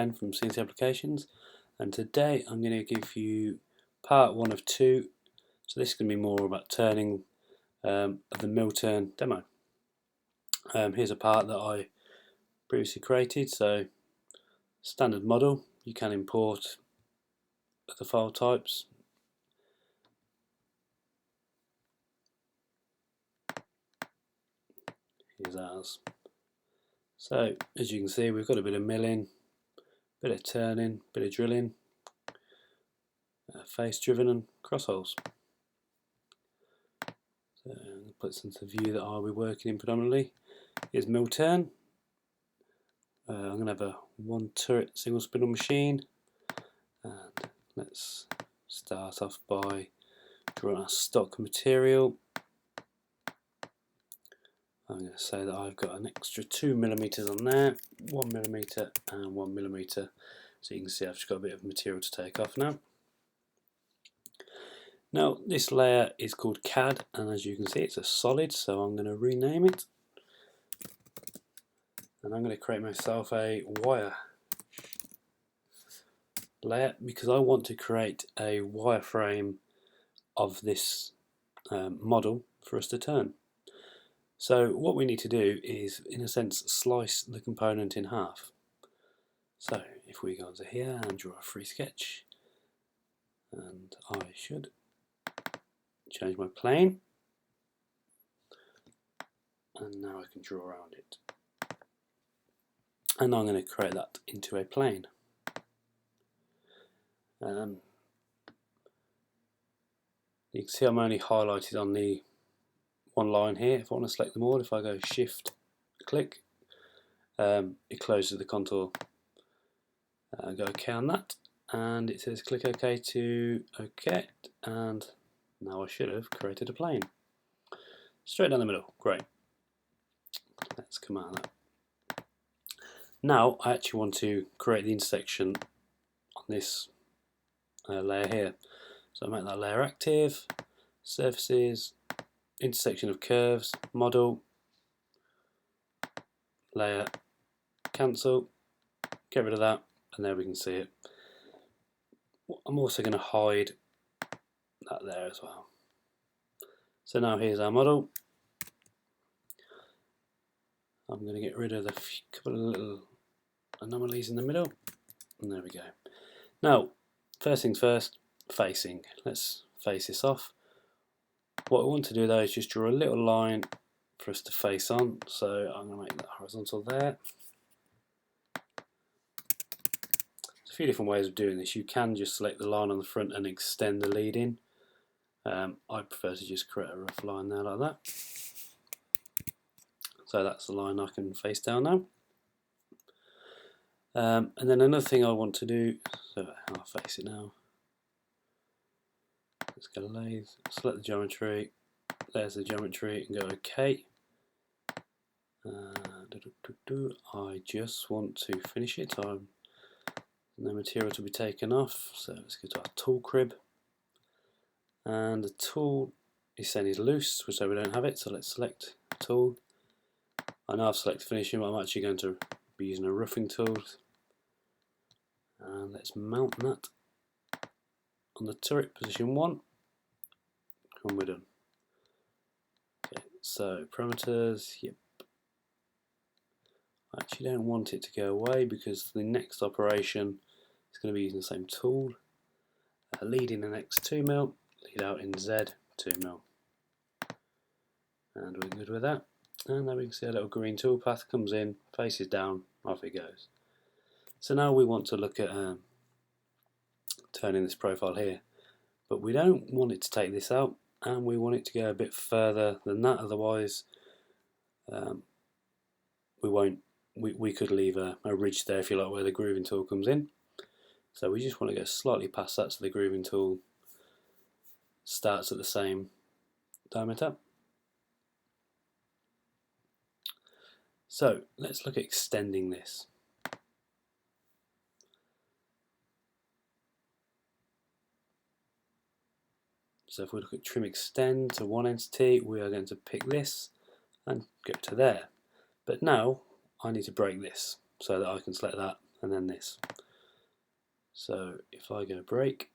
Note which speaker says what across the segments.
Speaker 1: Ben from CNC Applications, and today I'm going to give you part 1 of 2. So this is going to be more about turning of the MillTurn demo. Here's a part that I previously created, so standard model. You can import the file types. Here's ours. So as you can see, we've got a bit of milling, bit of turning, bit of drilling, face driven and cross holes. So I'll put this into the view that I'll be working in predominantly. Here's MillTurn. I'm going to have a 1 turret single spindle machine, and let's start off by drawing our stock material. I'm going to say that I've got an extra 2mm on there, 1mm and 1mm, so you can see I've just got a bit of material to take off now. Now this layer is called CAD, and as you can see it's a solid, so I'm going to rename it, and I'm going to create myself a wire layer because I want to create a wireframe of this model for us to turn. So what we need to do is, in a sense, slice the component in half. So if we go onto here and draw a free sketch, and I should change my plane, and now I can draw around it. And I'm going to create that into a plane. You can see I'm only highlighted on the one line here. If I want to select them all, if I go shift click, it closes the contour. Go OK on that, and it says click OK to OK, and now I should have created a plane straight down the middle. Great. Let's come out of that. Now I actually want to create the intersection on this layer here. So I make that layer active, surfaces, intersection of curves, model, layer, cancel, get rid of that, and there we can see it. I'm also going to hide that there as well. So now here's our model. I'm going to get rid of the couple of little anomalies in the middle, and there we go. Now, first things first, facing. Let's face this off. What I want to do though is just draw a little line for us to face on, so I'm going to make that horizontal there. There's a few different ways of doing this. You can just select the line on the front and extend the lead in. I prefer to just create a rough line there like that. So that's the line I can face down now. And then another thing I want to do, so I'll face it now. Let's go to lathe, select the geometry, there's the geometry, and go OK. I just want to finish it. No material to be taken off, so let's go to our tool crib. And the tool is saying is loose, so we don't have it, so let's select tool. I know I've selected finishing, but I'm actually going to be using a roughing tool. And let's mount that on the turret position 1, and we're done. Okay, so parameters, yep. I actually don't want it to go away because the next operation is going to be using the same tool. Lead in an X 2mm, lead out in Z 2mm. And we're good with that. And there we can see a little green toolpath comes in, faces down, off it goes. So now we want to look at turning this profile here, but we don't want it to take this out, and we want it to go a bit further than that, otherwise we could leave a ridge there, if you like, where the grooving tool comes in. So we just want to go slightly past that so the grooving tool starts at the same diameter. So let's look at extending this. So if we look at trim extend to one entity, we are going to pick this and go to there. But now I need to break this so that I can select that and then this. So if I go break,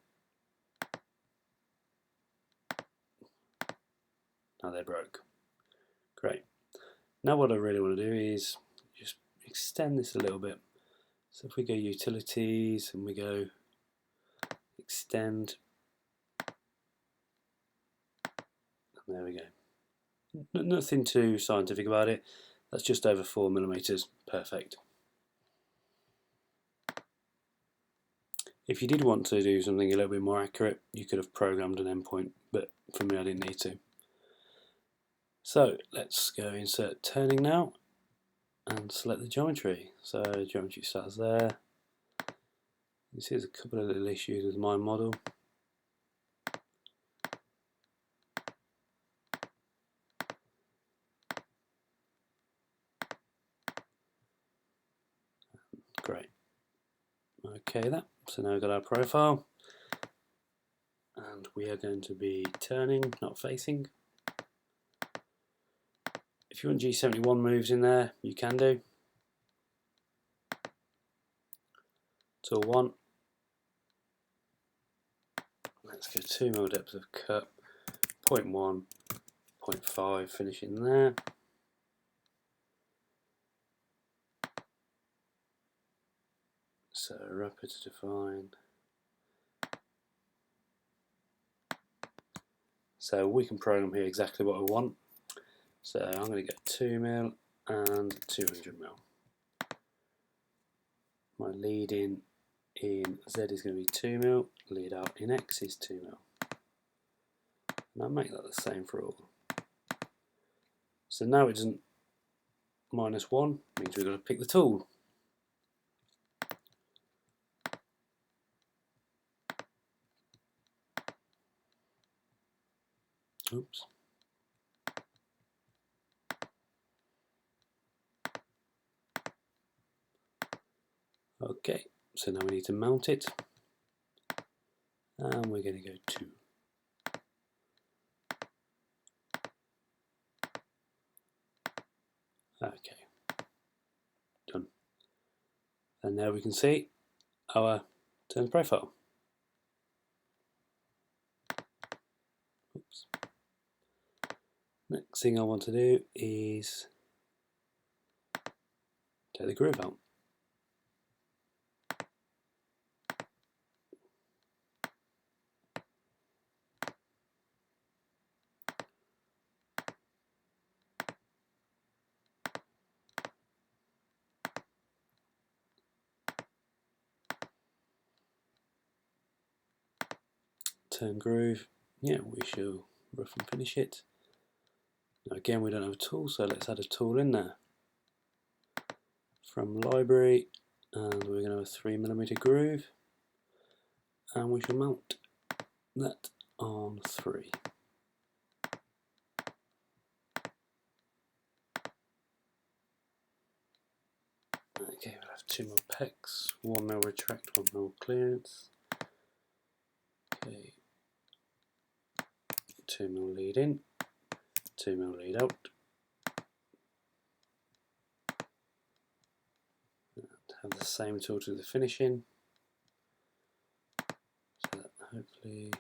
Speaker 1: now they're broke. Great. Now what I really want to do is just extend this a little bit. So if we go utilities and we go extend, and there we go. Nothing too scientific about it. That's just over 4mm. Perfect. If you did want to do something a little bit more accurate, you could have programmed an endpoint, but for me I didn't need to. So let's go insert turning now and select the geometry. So geometry starts there. You see there's a couple of little issues with my model. Great. Okay, so now we've got our profile, and we are going to be turning, not facing. If you want G71 moves in there, you can do. Tool 1. Let's go 2mm depth of cut, 0.1, 0.5, finishing there. So rapid to define. So we can program here exactly what I want. So I'm going to get 2mm and 200mm. My lead in Z is going to be 2mm, lead out in X is 2mm. And I'll make that the same for all. So now it doesn't -1, means we've got to pick the tool. Oops. Okay, so now we need to mount it. And we're going to go 2. Okay, done. And now we can see our turn profile. Oops. Next thing I want to do is take the groove out. Turn groove, yeah, we shall rough and finish it. Now again, we don't have a tool, so let's add a tool in there. From library, and we're going to have a 3mm groove, and we shall mount that on 3. Okay, we'll have 2mm pecs, 1mm retract, 1mm clearance. Okay, 2mm lead in, 2mm lead out. And have the same tool to the finishing. So that hopefully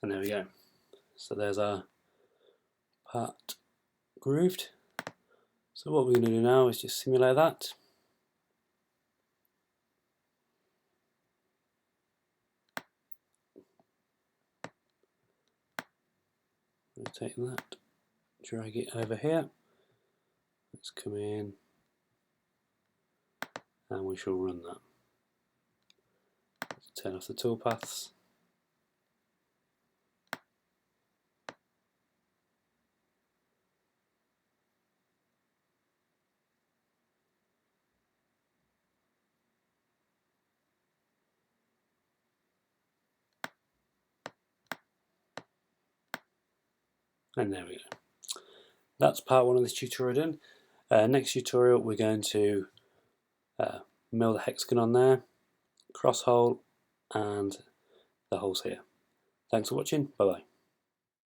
Speaker 1: and there we go. So there's our part grooved. So what we're going to do now is just simulate that. Rotate that, drag it over here. Let's come in and we shall run that. Let's turn off the toolpaths. And there we go. That's part 1 of this tutorial done. Next tutorial we're going to mill the hexagon on there, cross hole, and the holes here. Thanks for watching, bye bye.